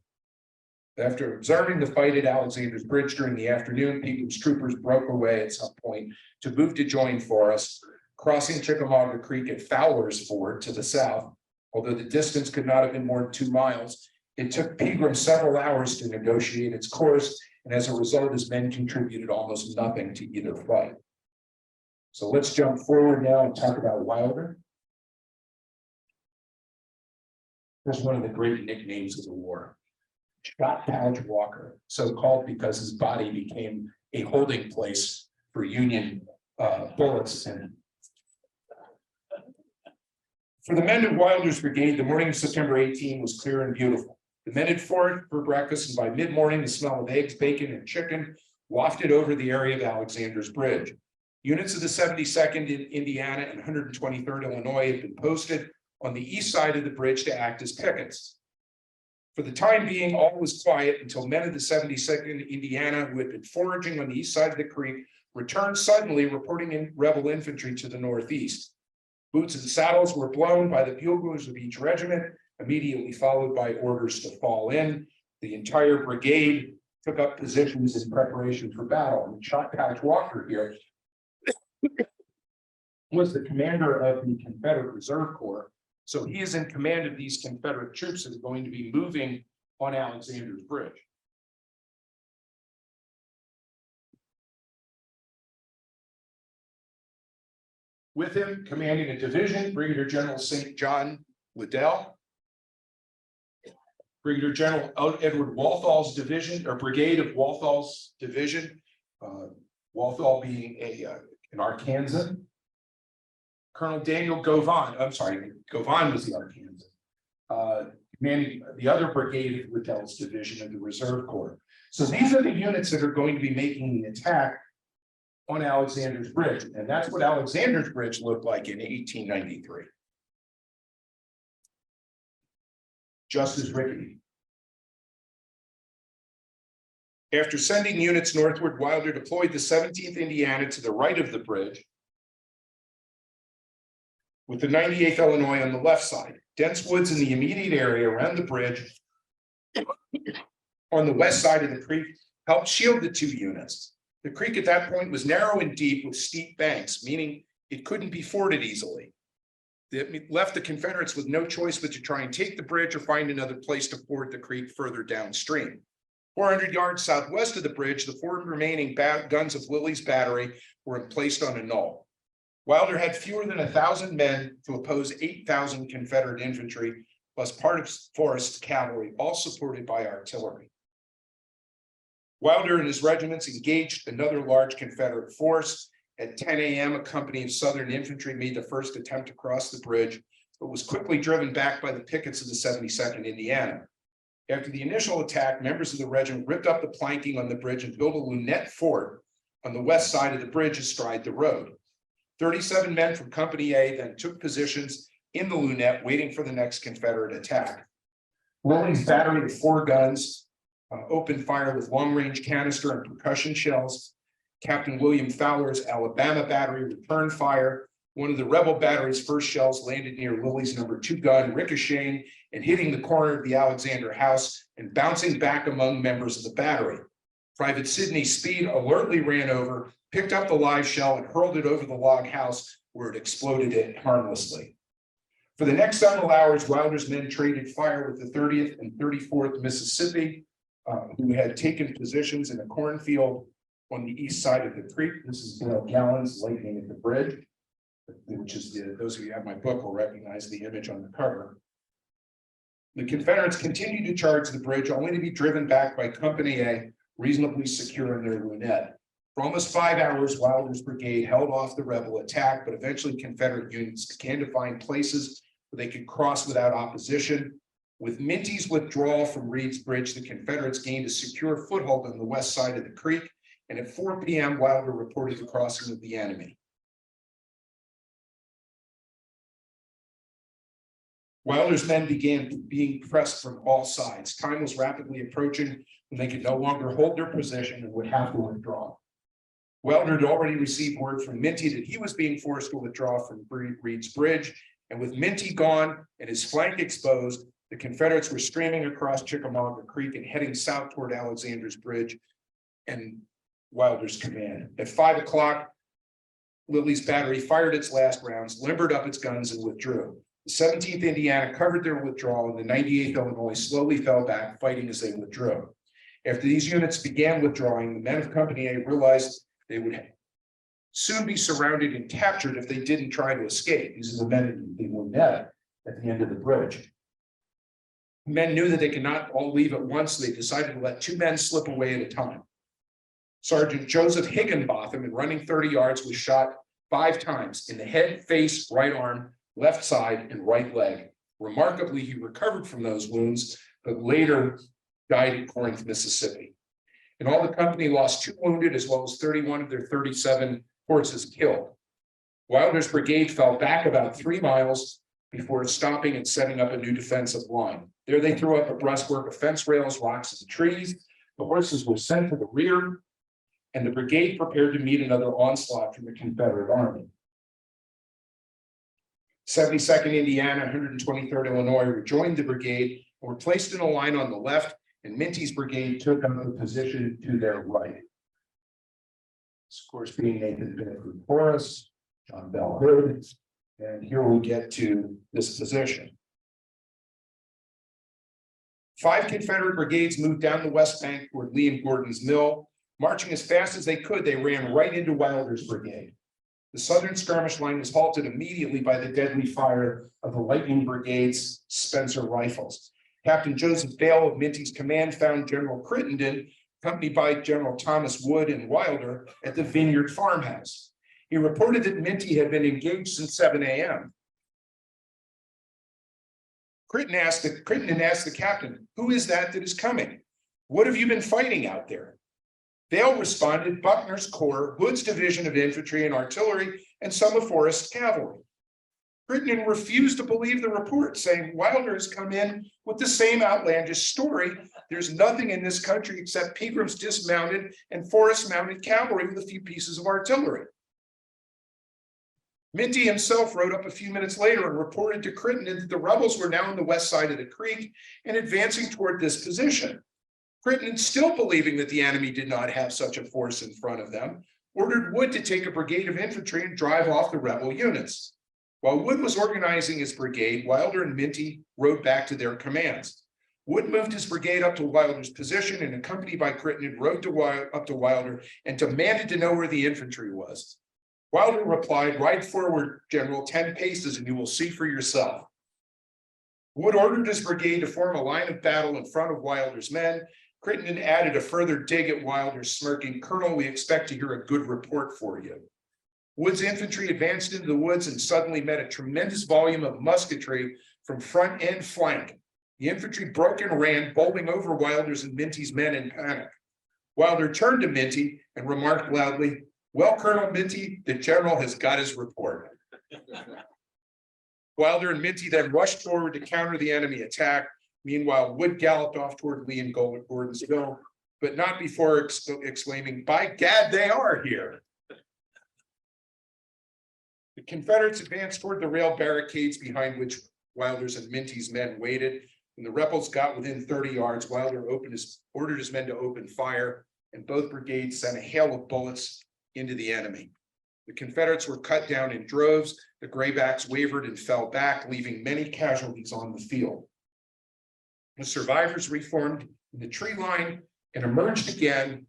After observing the fight at Alexander's Bridge during the afternoon, Pegram's troopers broke away at some point to move to join Forrest, crossing Chickamauga Creek at Fowler's Ford to the south. Although the distance could not have been more than 2 miles, it took Pegram several hours to negotiate its course, and as a result, his men contributed almost nothing to either fight. So let's jump forward now and talk about Wilder. That's one of the great nicknames of the war. Shot Pouch Walker, so called because his body became a holding place for Union bullets. And for the men of Wilder's brigade, the morning of September 18 was clear and beautiful. The men had foraged for breakfast, and by mid-morning, the smell of eggs, bacon, and chicken wafted over the area of Alexander's Bridge. Units of the 72nd in Indiana and 123rd Illinois had been posted on the east side of the bridge to act as pickets. For the time being, all was quiet until men of the 72nd Indiana, who had been foraging on the east side of the creek, returned suddenly, reporting in rebel infantry to the northeast. Boots and saddles were blown by the buglers of each regiment, immediately followed by orders to fall in. The entire brigade took up positions in preparation for battle. And Shot Pouch Walker here was the commander of the Confederate Reserve Corps. So he is in command of these Confederate troops that are going to be moving on Alexander's Bridge. With him, commanding a division, Brigadier General St. John Liddell, Brigadier General Edward Walthal's division, or brigade of Walthal's division, Walthall being an Arkansan. Colonel Daniel Govan, I'm sorry, Govan was the archangel. Commanding the other brigade of Liddell's division of the Reserve Corps. So these are the units that are going to be making the attack on Alexander's Bridge, and that's what Alexander's Bridge looked like in 1893. Just as rickety. After sending units northward, Wilder deployed the 17th Indiana to the right of the bridge, with the 98th Illinois on the left side. Dense woods in the immediate area around the bridge on the west side of the creek helped shield the two units. The creek at that point was narrow and deep with steep banks, meaning it couldn't be forded easily. It left the Confederates with no choice but to try and take the bridge or find another place to ford the creek further downstream. 400 yards southwest of the bridge, the four remaining guns of Lilly's battery were placed on a knoll. Wilder had fewer than 1,000 men to oppose 8,000 Confederate infantry, plus part of Forrest's cavalry, all supported by artillery. Wilder and his regiments engaged another large Confederate force. At 10 a.m., a company of Southern infantry made the first attempt to cross the bridge, but was quickly driven back by the pickets of the 72nd Indiana. After the initial attack, members of the regiment ripped up the planking on the bridge and built a lunette fort on the west side of the bridge astride the road. 37 men from Company A then took positions in the lunette, waiting for the next Confederate attack. Lilly's battery of 4 guns opened fire with long-range canister and percussion shells. Captain William Fowler's Alabama battery returned fire. One of the rebel battery's first shells landed near Lilly's number 2 gun, ricocheting and hitting the corner of the Alexander house and bouncing back among members of the battery. Private Sidney Speed alertly ran over, picked up the live shell and hurled it over the log house, where it exploded it harmlessly. For the next several hours, Wilder's men traded fire with the 30th and 34th Mississippi, who had taken positions in a cornfield on the east side of the creek. This is Gallon's lightning at the bridge, which is those of you who have my book will recognize the image on the cover. The Confederates continued to charge the bridge, only to be driven back by Company A, reasonably secure in their lunette. For almost 5 hours, Wilder's brigade held off the rebel attack, but eventually Confederate units began to find places where they could cross without opposition. With Minty's withdrawal from Reed's Bridge, the Confederates gained a secure foothold on the west side of the creek, and at 4 p.m., Wilder reported the crossing of the enemy. Wilder's men began being pressed from all sides. Time was rapidly approaching when they could no longer hold their position and would have to withdraw. Wilder had already received word from Minty that he was being forced to withdraw from Reed's Bridge, and with Minty gone and his flank exposed, the Confederates were streaming across Chickamauga Creek and heading south toward Alexander's Bridge and Wilder's command. At 5 o'clock, Lilly's battery fired its last rounds, limbered up its guns, and withdrew. The 17th Indiana covered their withdrawal, and the 98th Illinois slowly fell back, fighting as they withdrew. After these units began withdrawing, the men of Company A realized they would soon be surrounded and captured if they didn't try to escape. These are the men in the lunette at the end of the bridge. Men knew that they could not all leave at once, so they decided to let 2 men slip away at a time. Sergeant Joseph Higginbotham, in running 30 yards, was shot 5 times in the head, face, right arm, left side, and right leg. Remarkably, he recovered from those wounds, but later died in Corinth, Mississippi. And all the company lost 2 wounded, as well as 31 of their 37 horses killed. Wilder's brigade fell back about 3 miles before stopping and setting up a new defensive line. There they threw up a breastwork of fence rails, rocks, and trees. The horses were sent to the rear, and the brigade prepared to meet another onslaught from the Confederate Army. 72nd Indiana, 123rd Illinois rejoined the brigade and were placed in a line on the left, and Minty's brigade took up a position to their right. This, of course, being Nathan Bedford Forrest, John Bell Hood, and here we get to this position. 5 Confederate brigades moved down the west bank toward Lee and Gordon's Mill. Marching as fast as they could, they ran right into Wilder's brigade. The southern skirmish line was halted immediately by the deadly fire of the Lightning Brigade's Spencer rifles. Captain Joseph Dale of Minty's command found General Crittenden, accompanied by General Thomas Wood and Wilder, at the Vineyard farmhouse. He reported that Minty had been engaged since 7 a.m. Crittenden asked the captain, "Who is that is coming? What have you been fighting out there?" Vale responded, "Buckner's Corps, Hood's Division of Infantry and Artillery, and some of Forrest's cavalry." Crittenden refused to believe the report, saying Wilder has come in with the same outlandish story. There's nothing in this country except Pegram's dismounted and Forrest mounted cavalry with a few pieces of artillery. Minty himself rode up a few minutes later and reported to Crittenden that the rebels were now on the west side of the creek and advancing toward this position. Crittenden, still believing that the enemy did not have such a force in front of them, ordered Wood to take a brigade of infantry and drive off the rebel units. While Wood was organizing his brigade, Wilder and Minty rode back to their commands. Wood moved his brigade up to Wilder's position and, accompanied by Crittenden, rode up to Wilder and demanded to know where the infantry was. Wilder replied, "Ride forward, General, 10 paces, and you will see for yourself." Wood ordered his brigade to form a line of battle in front of Wilder's men. Crittenden added a further dig at Wilder, smirking, "Colonel, we expect to hear a good report for you." Wood's infantry advanced into the woods and suddenly met a tremendous volume of musketry from front and flank. The infantry broke and ran, bowling over Wilder's and Minty's men in panic. Wilder turned to Minty and remarked loudly, "Well, Colonel Minty, the general has got his report." Wilder and Minty then rushed forward to counter the enemy attack. Meanwhile, Wood galloped off toward Lee and Gordonsville, but not before exclaiming, "By gad, they are here." The Confederates advanced toward the rail barricades behind which Wilder's and Minty's men waited. When the rebels got within 30 yards, Wilder ordered his men to open fire, and both brigades sent a hail of bullets into the enemy. The Confederates were cut down in droves. The Graybacks wavered and fell back, leaving many casualties on the field. The survivors reformed in the tree line and emerged again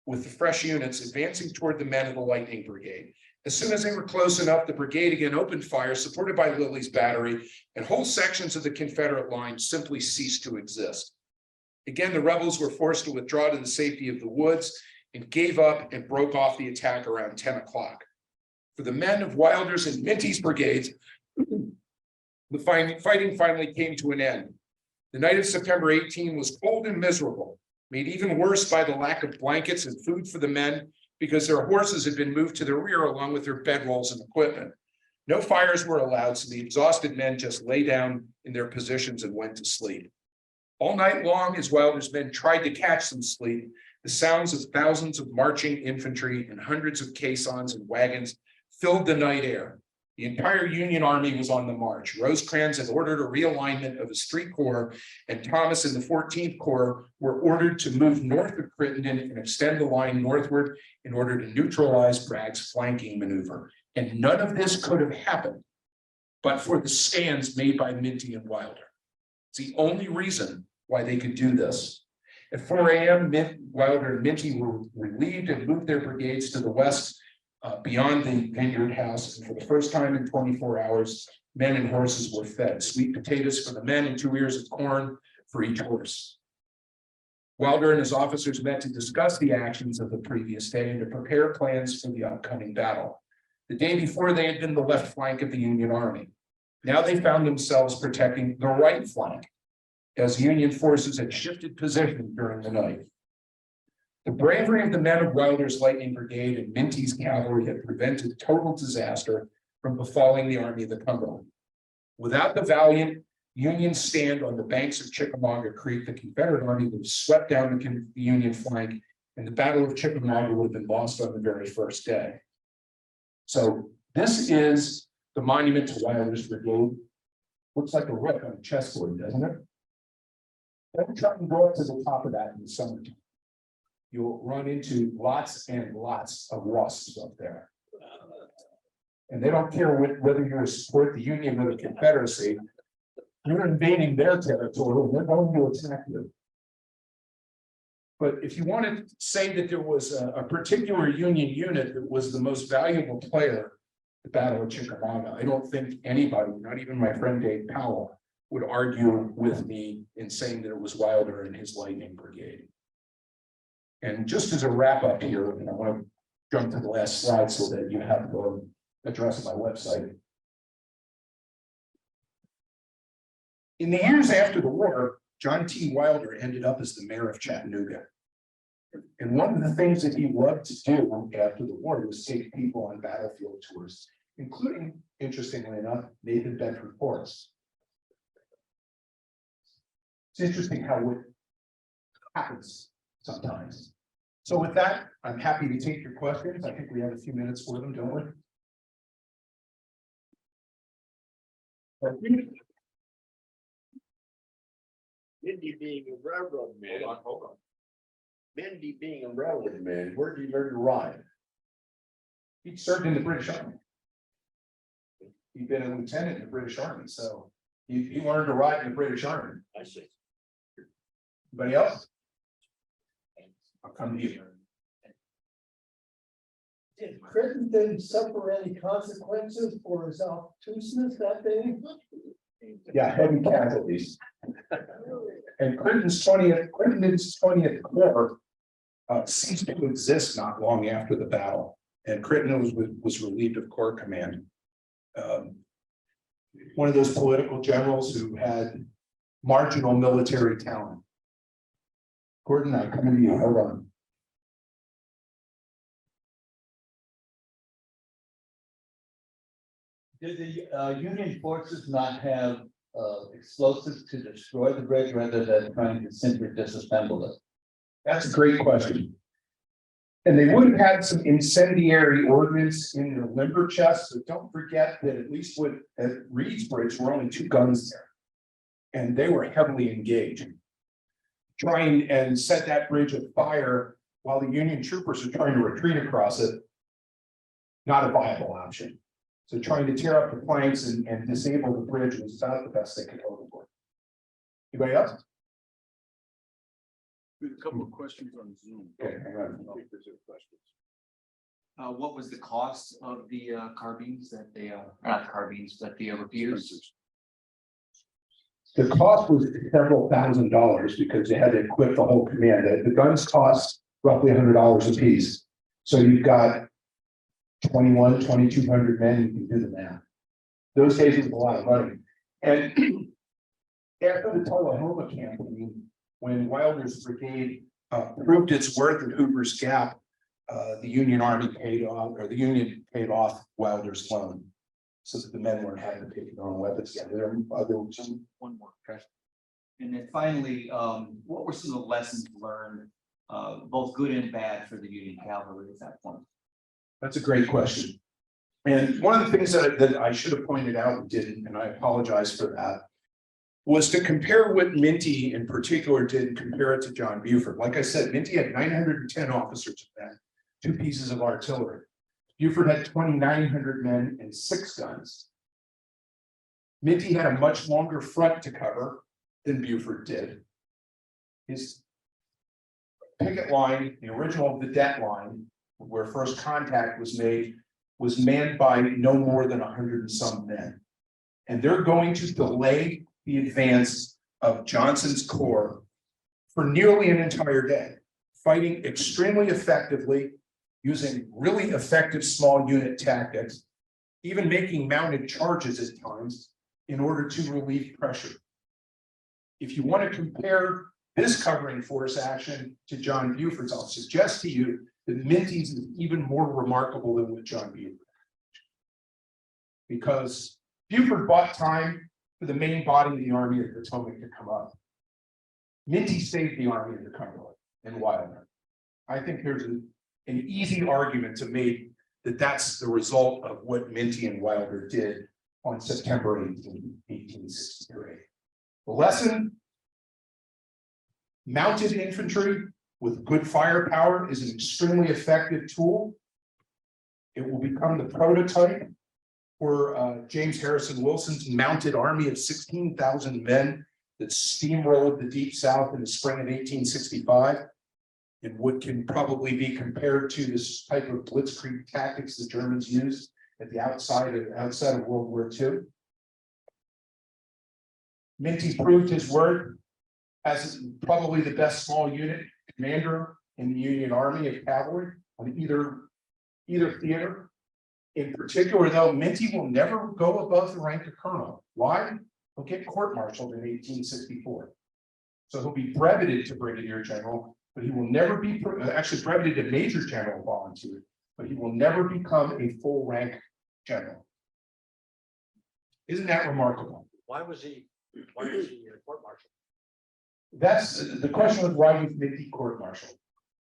with the fresh units advancing toward the men of the Lightning Brigade. As soon as they were close enough, the brigade again opened fire, supported by Lilly's battery, and whole sections of the Confederate line simply ceased to exist. Again, the rebels were forced to withdraw to the safety of the woods and gave up and broke off the attack around 10 o'clock. For the men of Wilder's and Minty's brigades, the fighting finally came to an end. The night of September 18 was cold and miserable, made even worse by the lack of blankets and food for the men, because their horses had been moved to the rear along with their bedrolls and equipment. No fires were allowed, so the exhausted men just lay down in their positions and went to sleep. All night long, as Wilder's men tried to catch some sleep, the sounds of thousands of marching infantry and hundreds of caissons and wagons filled the night air. The entire Union Army was on the march. Rosecrans had ordered a realignment of his 3 corps, and Thomas and the 14th Corps were ordered to move north of Crittenden and extend the line northward in order to neutralize Bragg's flanking maneuver. And none of this could have happened but for the stands made by Minty and Wilder. It's the only reason why they could do this. At 4 a.m., Wilder and Minty were relieved and moved their brigades to the west beyond the Vineyard House. And for the first time in 24 hours, men and horses were fed sweet potatoes for the men and 2 ears of corn for each horse. Wilder and his officers met to discuss the actions of the previous day and to prepare plans for the upcoming battle. The day before, they had been the left flank of the Union Army. Now they found themselves protecting the right flank, as Union forces had shifted position during the night. The bravery of the men of Wilder's Lightning Brigade and Minty's cavalry had prevented total disaster from befalling the Army of the Cumberland. Without the valiant Union stand on the banks of Chickamauga Creek, the Confederate Army would have swept down the Union flank, and the Battle of Chickamauga would have been lost on the very first day. So this is the monument to Wilder's brigade. Looks like a rook on a chessboard, doesn't it? Don't try and go up to the top of that in the summertime. You'll run into lots and lots of wasps up there. And they don't care whether you support the Union or the Confederacy. You're invading their territory, and they're going to attack you. But if you want to say that there was a particular Union unit that was the most valuable player at the Battle of Chickamauga, I don't think anybody, not even my friend Dave Powell, would argue with me in saying that it was Wilder and his Lightning Brigade. And just as a wrap up here, and I want to jump to the last slide so that you have the address on my website. In the years after the war, John T. Wilder ended up as the mayor of Chattanooga. And one of the things that he loved to do after the war was take people on battlefield tours, including, interestingly enough, Nathan Bedford Forrest. It's interesting how it happens sometimes. So with that, I'm happy to take your questions. I think we have a few minutes for them, don't we? Mindy being a railroad man. Hold on. Mindy being a railroad man, where did he learn to ride? He served in the British Army. He'd been a lieutenant in the British Army, so he learned to ride in the British Army. I see. Anybody else? I'll come to you. Did Crittenden suffer any consequences for his obtuseness that day? Yeah, heavy casualties. And Crittenden's 20th Corps ceased to exist not long after the battle, and Crittenden was relieved of Corps command. One of those political generals who had marginal military talent. Gordon, I come to you. Hold on. Did the Union forces not have explosives to destroy the bridge rather than trying to simply disassemble it? That's a great question. And they would have had some incendiary ordnance in their limber chest, but don't forget that at least at Reed's Bridge were only 2 guns there. And they were heavily engaged. Trying and set that bridge afire while the Union troopers are trying to retreat across it. Not a viable option. So trying to tear up the planks and disable the bridge was about the best they could hope for. Anybody else? We have a couple of questions on Zoom. Okay, hang on. What was the cost of the carbines that they not carbines, but the repeaters? The cost was several $1,000s because they had to equip the whole command. The guns cost roughly $100 a piece. So you've got 2,200 men, you can do the math. Those days was a lot of money. And after the Tullahoma campaign, when Wilder's brigade proved its worth at Hoover's Gap, the Union Army paid off, or the Union paid off Wilder's loan, so that the men weren't having to pick their own weapons. Yeah, there were just One more question. And then finally, what were some of the lessons learned, both good and bad, for the Union Cavalry at that point? That's a great question. And one of the things that I should have pointed out and didn't, and I apologize for that, was to compare what Minty in particular did and compare it to John Buford. Like I said, Minty had 910 officers and 2 pieces of artillery. Buford had 2,900 men and 6 guns. Minty had a much longer front to cover than Buford did. His picket line, the original vedette line, where first contact was made, was manned by no more than 100 and some men. And they're going to delay the advance of Johnson's corps for nearly an entire day, fighting extremely effectively, using really effective small unit tactics, even making mounted charges at times in order to relieve pressure. If you want to compare this covering force action to John Buford's, I'll suggest to you that Minty's is even more remarkable than what John Buford had. Because Buford bought time for the main body of the Army of the Potomac to come up. Minty saved the Army of the Cumberland and Wilder. I think there's an easy argument to make that that's the result of what Minty and Wilder did on September 18, 1863. The lesson: mounted infantry with good firepower is an extremely effective tool. It will become the prototype for James Harrison Wilson's mounted army of 16,000 men that steamrolled the Deep South in the spring of 1865, and what can probably be compared to this type of blitzkrieg tactics the Germans used at the outside of World War II. Minty proved his worth as probably the best small unit commander in the Union Army of cavalry on either either theater. In particular, though, Minty will never go above the rank of colonel. Why? He'll get court-martialed in 1864. So he'll be breveted to brigadier general, but he will never be, actually breveted to major general volunteer, but he will never become a full rank general. Isn't that remarkable? Why was he court-martialed? That's, the question was, why was Minty court-martialed?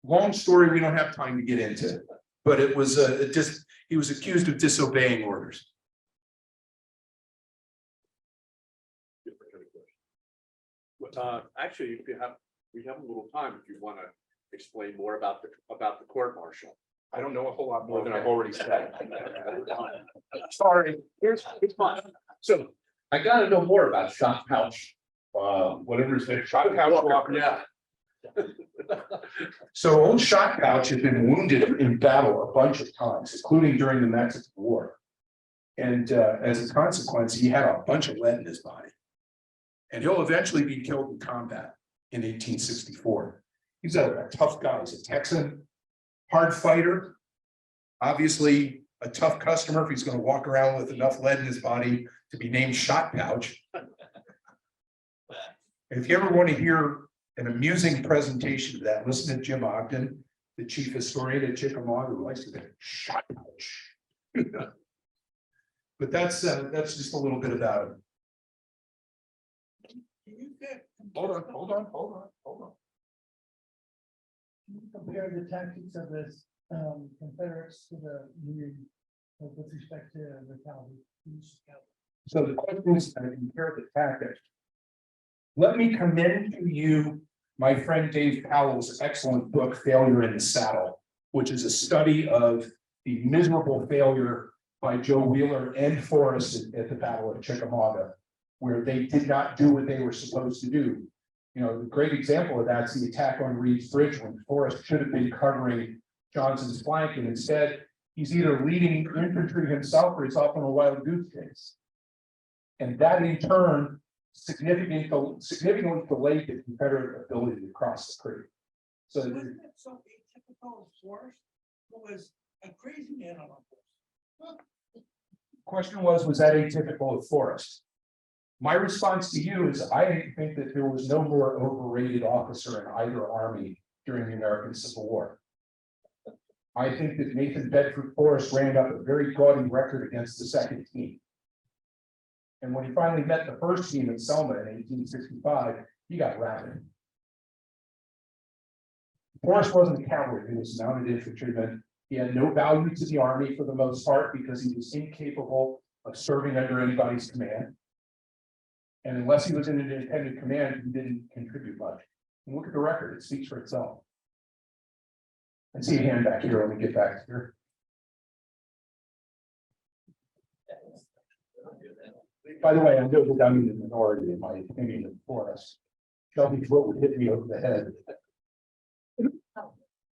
Long story we don't have time to get into, but it was, he was accused of disobeying orders. Actually, if you have, we have a little time if you want to explain more about the court martial. I don't know a whole lot more than I've already said. Sorry, it's fine. So I got to know more about shot pouch. Whatever his name. Shot pouch Walker. Yeah. So old Shot Pouch had been wounded in battle a bunch of times, including during the Mexican War. And as a consequence, he had a bunch of lead in his body. And he'll eventually be killed in combat in 1864. He's a tough guy. He's a Texan, hard fighter. Obviously, a tough customer if he's going to walk around with enough lead in his body to be named Shot Pouch. If you ever want to hear an amusing presentation of that, listen to Jim Ogden, the chief historian at Chickamauga, who likes to get Shot Pouch. But that's just a little bit about it. Hold on. Can you compare the tactics of the Confederates to the Union with respect to the cavalry? So the question is, I compare the tactics. Let me commend to you my friend Dave Powell's excellent book, Failure in the Saddle, which is a study of the miserable failure by Joe Wheeler and Forrest at the Battle of Chickamauga, where they did not do what they were supposed to do. You know, the great example of that is the attack on Reed's Bridge, when Forrest should have been covering Johnson's flank, and instead he's either leading infantry himself or he's off on a wild goose chase. And that in turn significantly delayed the Confederate ability to cross the creek. So Wasn't that so atypical of Forrest? Who was a crazy man on a horse? the question was that atypical of Forrest? My response to you is I think that there was no more overrated officer in either army during the American Civil War. I think that Nathan Bedford Forrest ran up a very gaudy record against the second team. And when he finally met the first team in Selma in 1865, he got routed. Forrest wasn't a cavalry, he was a mounted infantryman. He had no value to the army for the most part because he was incapable of serving under anybody's command. And unless he was in an independent command, he didn't contribute much. And look at the record, it speaks for itself. I see a hand back here, let me get back here. By the way, I know that I'm in the minority in my opinion of Forrest. Shelby Foote would hit me over the head.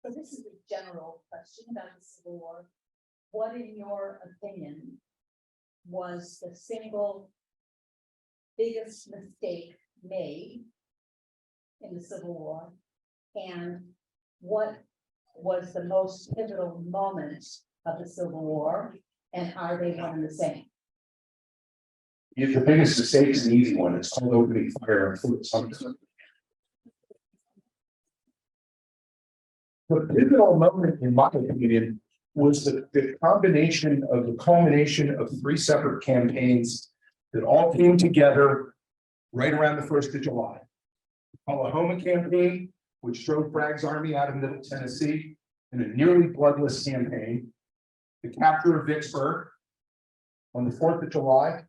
So this is a general question about the Civil War. What, in your opinion, was the single biggest mistake made in the Civil War? And what was the most pivotal moment of the Civil War? And are they one and the same? If the biggest mistake is an easy one, it's called opening fire on Fort Sumter. The pivotal moment, in my opinion, was the combination of the culmination of three separate campaigns that all came together right around the 1st of July. The Oklahoma campaign, which drove Bragg's army out of Middle Tennessee in a nearly bloodless campaign, the capture of Vicksburg on the 4th of July,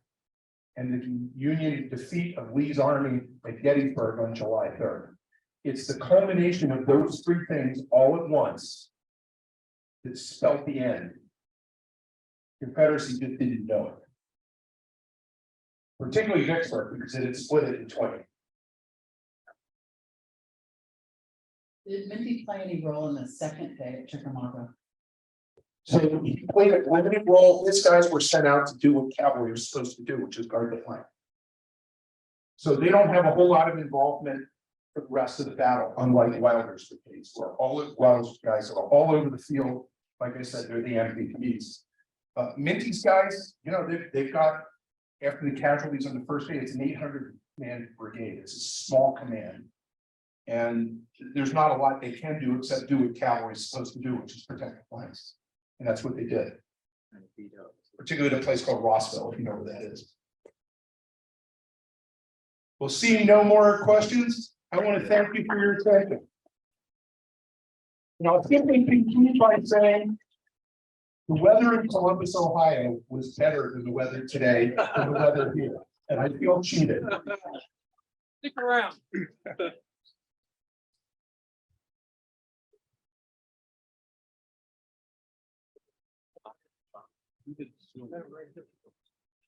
and the Union defeat of Lee's army at Gettysburg on July 3rd. It's the culmination of those three things all at once that spelled the end. Confederacy just didn't know it. Particularly Vicksburg, because it had split it in 20. Did Minty play any role in the second day at Chickamauga? So he played a limited role. His guys were sent out to do what cavalry was supposed to do, which is guard the flank. So they don't have a whole lot of involvement for the rest of the battle, unlike Wilder's case, where all of Wilder's guys are all over the field Like I said, they're the MVPs. Minty's guys, you know, they've got, after the casualties on the first day, it's an 800-man brigade. It's a small command. And there's not a lot they can do except do what cavalry is supposed to do, which is protect the flanks. And that's what they did. Particularly at a place called Rossville, if you know where that is. We'll see no more questions. I want to thank you for your attention. Now, if we continue by saying the weather in Columbus, Ohio was better than the weather today, than the weather here, and I feel cheated. Stick around.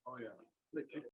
Oh, yeah.